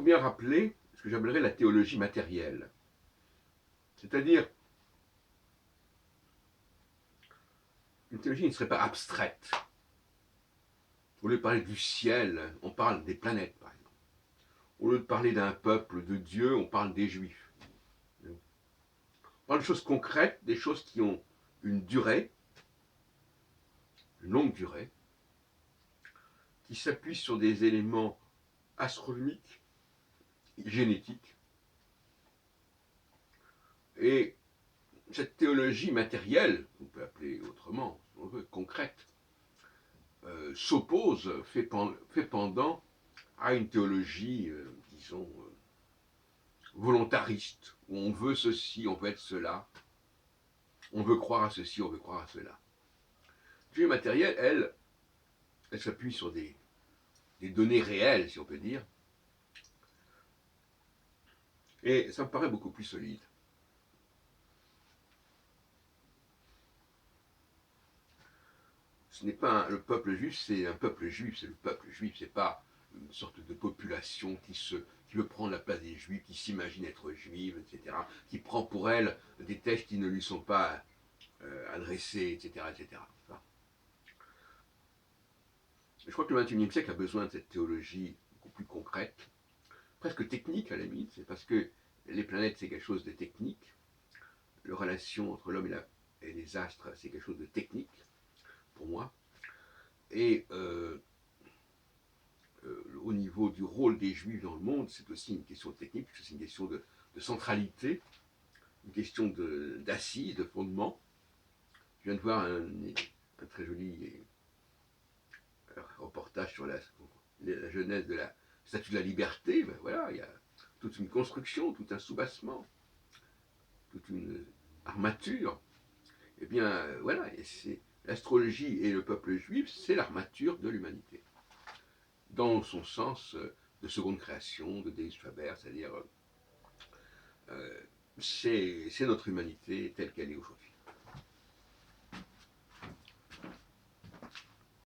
faut bien rappeler ce que j'appellerais la théologie matérielle. C'est-à-dire, une théologie ne serait pas abstraite. Au lieu de parler du ciel, on parle des planètes, par exemple. Au lieu de parler d'un peuple, de Dieu, on parle des Juifs. On parle de choses concrètes, des choses qui ont une durée, une longue durée, qui s'appuient sur des éléments astronomiques, génétiques. Et cette théologie matérielle, qu'on peut appeler autrement, si on veut, concrète, s'oppose, fait pendant à une théologie, disons, volontariste, où on veut ceci, on veut être cela, on veut croire à ceci, on veut croire à cela. La théologie matérielle, elle s'appuie sur des données réelles, si on peut dire, et ça me paraît beaucoup plus solide. Ce n'est pas le peuple juif, c'est un peuple juif, c'est le peuple juif, c'est pas une sorte de population qui veut prendre la place des juifs, qui s'imagine être juive, etc., qui prend pour elle des textes qui ne lui sont pas adressés, etc., etc. Je crois que le XXIe siècle a besoin de cette théologie beaucoup plus concrète, presque technique à la limite, c'est parce que les planètes c'est quelque chose de technique, la relation entre l'homme et les astres c'est quelque chose de technique, pour moi, et au niveau du rôle des juifs dans le monde, c'est aussi une question technique, c'est une question de centralité, une question d'assise, de fondement. Je viens de voir un très joli reportage sur la genèse de la Statue de la Liberté. Ben voilà, il y a toute une construction, tout un soubassement, toute une armature. Eh bien, voilà, l'astrologie et le peuple juif, c'est l'armature de l'humanité. Dans son sens de seconde création, de Deus Faber, c'est-à-dire c'est notre humanité telle qu'elle est aujourd'hui.